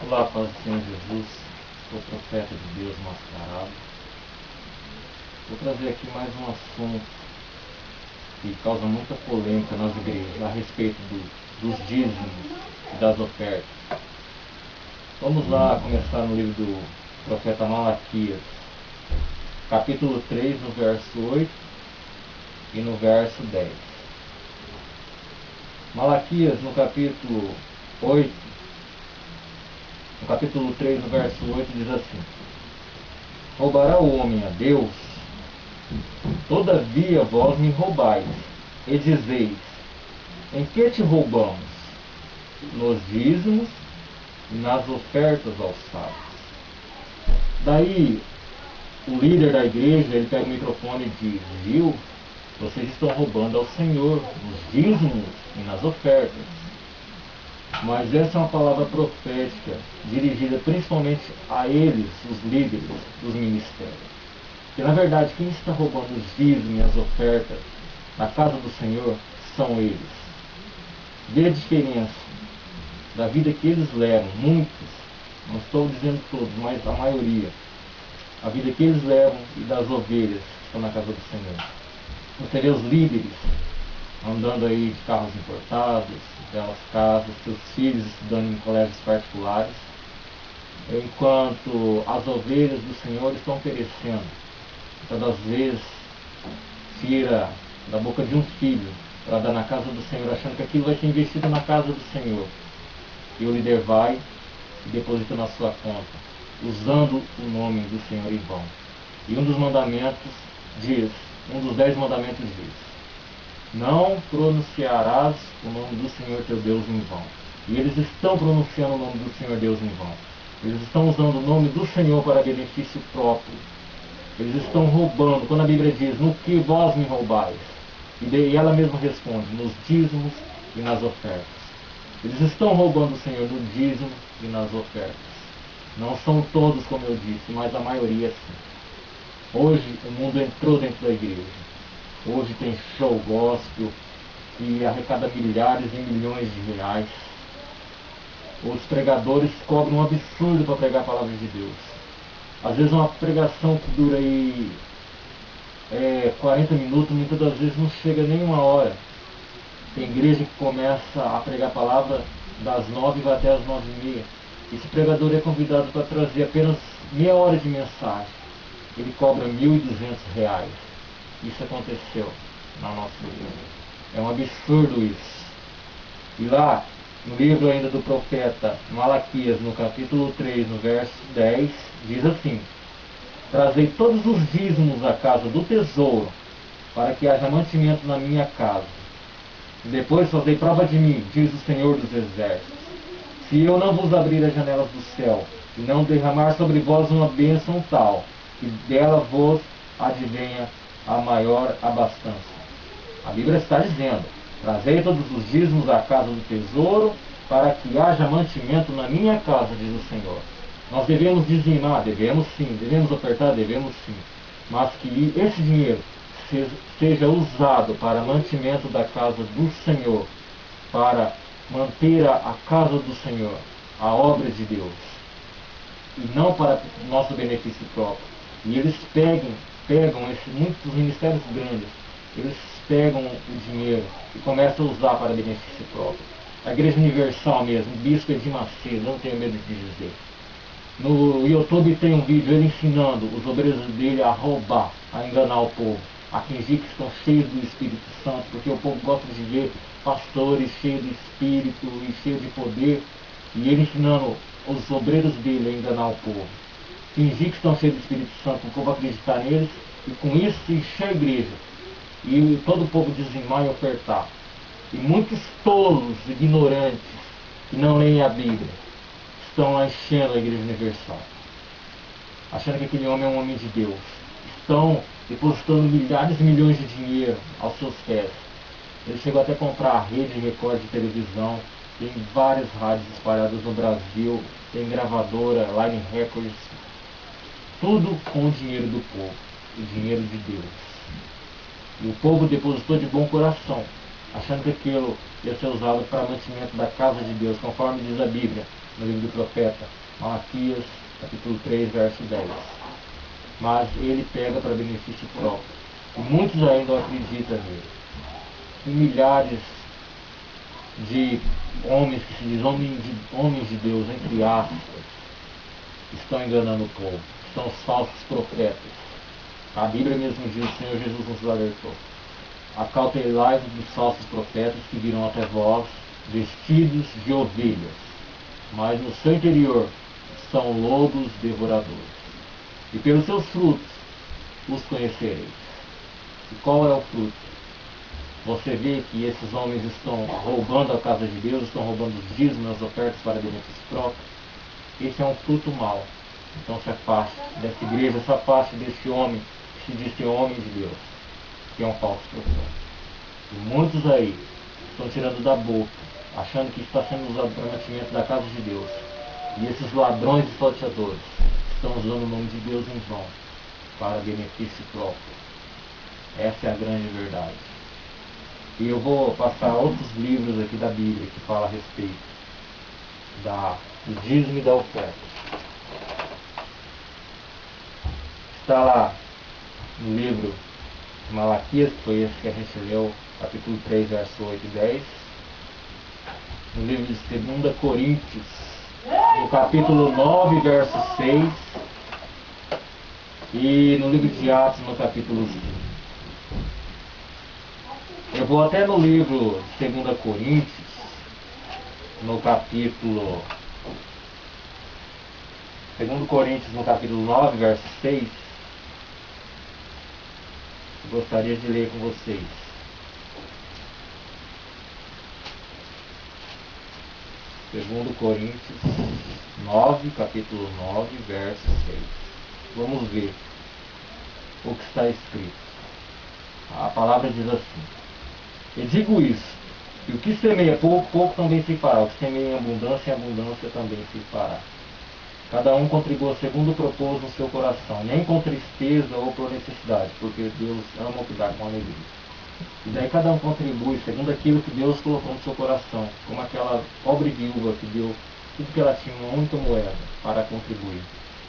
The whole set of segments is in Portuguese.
Olá, paz do Senhor Jesus, sou profeta de Deus mascarado. Vou trazer aqui mais um assunto que causa muita polêmica nas igrejas a respeito dos dízimos e das ofertas. Vamos lá começar no livro do profeta Malaquias, capítulo 3, no verso 8 e no verso 10. Malaquias, no capítulo 3, no verso 8, diz assim: Roubará o homem a Deus? Todavia vós me roubais, e dizeis: em que te roubamos? Nos dízimos e nas ofertas aos sábios. Daí, o líder da igreja, ele pega o microfone e diz: viu, vocês estão roubando ao Senhor nos dízimos e nas ofertas. Mas essa é uma palavra profética, dirigida principalmente a eles, os líderes dos ministérios. Porque, na verdade, quem está roubando os dízimos e as ofertas na casa do Senhor são eles. Vê a diferença da vida que eles levam, muitos, não estou dizendo todos, mas a maioria, a vida que eles levam e das ovelhas que estão na casa do Senhor. Você vê os líderes andando aí de carros importados, belas casas, seus filhos estudando em colégios particulares, enquanto as ovelhas do Senhor estão perecendo. Muitas das vezes tira da boca de um filho para dar na casa do Senhor, achando que aquilo vai ser investido na casa do Senhor. E o líder vai e deposita na sua conta, usando o nome do Senhor em vão. E um dos mandamentos diz, um dos 10 mandamentos diz: não pronunciarás o nome do Senhor teu Deus em vão. E eles estão pronunciando o nome do Senhor Deus em vão. Eles estão usando o nome do Senhor para benefício próprio. Eles estão roubando, quando a Bíblia diz: no que vós me roubais? E ela mesma responde: nos dízimos e nas ofertas. Eles estão roubando o Senhor no dízimo e nas ofertas. Não são todos, como eu disse, mas a maioria sim. Hoje o mundo entrou dentro da igreja. Hoje tem show gospel que arrecada milhares e milhões de reais. Os pregadores cobram um absurdo para pregar a palavra de Deus. Às vezes uma pregação que dura aí 40 minutos, muitas das vezes não chega nem uma hora. Tem igreja que começa a pregar a palavra das 9 e vai até as 9h30. Esse pregador é convidado para trazer apenas meia hora de mensagem. Ele cobra R$1.200. Isso aconteceu na nossa igreja. É um absurdo isso. E lá, no livro ainda do profeta Malaquias, no capítulo 3, no verso 10, diz assim: trazei todos os dízimos à casa do tesouro, para que haja mantimento na minha casa. E depois fazei prova de mim, diz o Senhor dos Exércitos, se eu não vos abrir as janelas do céu, e não derramar sobre vós uma bênção tal, que dela vos advenha a maior abastança. A Bíblia está dizendo: trazei todos os dízimos à casa do tesouro, para que haja mantimento na minha casa, diz o Senhor. Nós devemos dizimar, devemos sim, devemos ofertar, devemos sim, mas que esse dinheiro seja usado para mantimento da casa do Senhor, para manter a casa do Senhor, a obra de Deus, e não para nosso benefício próprio. E eles pegam muitos ministérios grandes, eles pegam o dinheiro e começam a usar para benefício próprio. A Igreja Universal mesmo, o bispo Edir Macedo, não tenho medo de dizer. No YouTube tem um vídeo ele ensinando os obreiros dele a roubar, a enganar o povo, a fingir que estão cheios do Espírito Santo, porque o povo gosta de ver pastores cheios de Espírito e cheios de poder, e ele ensinando os obreiros dele a enganar o povo. Fingir que estão cheios do Espírito Santo, o povo acreditar neles, e com isso encher a igreja, e todo o povo dizimar e ofertar. E muitos tolos, ignorantes, que não leem a Bíblia, estão lá enchendo a Igreja Universal, achando que aquele homem é um homem de Deus. Estão depositando milhares e milhões de dinheiro aos seus pés. Ele chegou até a comprar a rede Record de televisão, tem várias rádios espalhadas no Brasil, tem gravadora, Line Records, tudo com o dinheiro do povo, o dinheiro de Deus. E o povo depositou de bom coração, achando que aquilo ia ser usado para mantimento da casa de Deus, conforme diz a Bíblia. no livro do profeta Malaquias, capítulo 3, verso 10. Mas ele pega para benefício próprio. E muitos ainda acreditam nele. E milhares de homens que se dizem homens de Deus, entre aspas, estão enganando o povo. São os falsos profetas. A Bíblia mesmo diz, o Senhor Jesus nos alertou: acautelai-vos dos falsos profetas que virão até vós vestidos de ovelhas, mas no seu interior são lobos devoradores. E pelos seus frutos os conhecereis. E qual é o fruto? Você vê que esses homens estão roubando a casa de Deus, estão roubando os dízimos, as ofertas para benefício próprio. Esse é um fruto mau. Então se afaste dessa igreja, se afaste desse homem que se diz ser homem de Deus, que é um falso profeta. E muitos aí estão tirando da boca, achando que está sendo usado para mantimento da casa de Deus. E esses ladrões e salteadores estão usando o nome de Deus em vão, para benefício próprio. Essa é a grande verdade. E eu vou passar outros livros aqui da Bíblia que falam a respeito do dízimo e da oferta. Está lá no livro de Malaquias, que foi esse que a gente leu, capítulo 3, verso 8 e 10. No livro de 2 Coríntios, no capítulo 9, verso 6. E no livro de Atos, no capítulo 5. Eu vou até no livro de 2 Coríntios, no capítulo 2 Coríntios, no capítulo 9, verso 6. Eu gostaria de ler com vocês. Segundo Coríntios 9, capítulo 9, verso 6. Vamos ver o que está escrito. A palavra diz assim: eu digo isso, e o que semeia pouco, pouco também se fará. O que semeia em abundância também se fará. Cada um contribua segundo propôs no seu coração, nem com tristeza ou por necessidade, porque Deus ama o que dá com alegria. E daí cada um contribui segundo aquilo que Deus colocou no seu coração, como aquela pobre viúva que deu tudo que ela tinha, uma única moeda, para contribuir.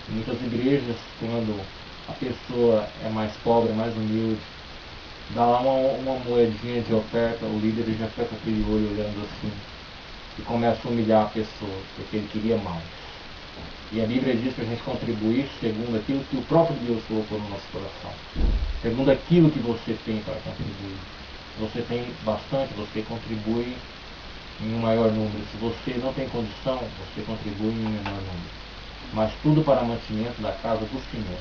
Em muitas igrejas, quando a pessoa é mais pobre, mais humilde, dá lá uma moedinha de oferta, o líder já fica com aquele olho olhando assim, e começa a humilhar a pessoa, porque ele queria mais. E a Bíblia diz que a gente contribuir segundo aquilo que o próprio Deus colocou no nosso coração, segundo aquilo que você tem para contribuir. Se você tem bastante, você contribui em um maior número. Se você não tem condição, você contribui em um menor número. Mas tudo para mantimento da casa do Senhor,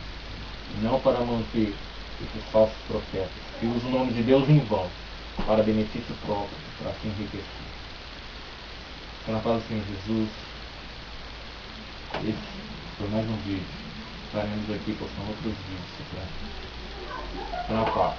não para manter esses falsos profetas que usam o nome de Deus em vão, para benefício próprio, para se enriquecer. Então, na paz do Senhor Jesus, esse foi mais um vídeo. Estaremos aqui postando outros vídeos. Então, na paz.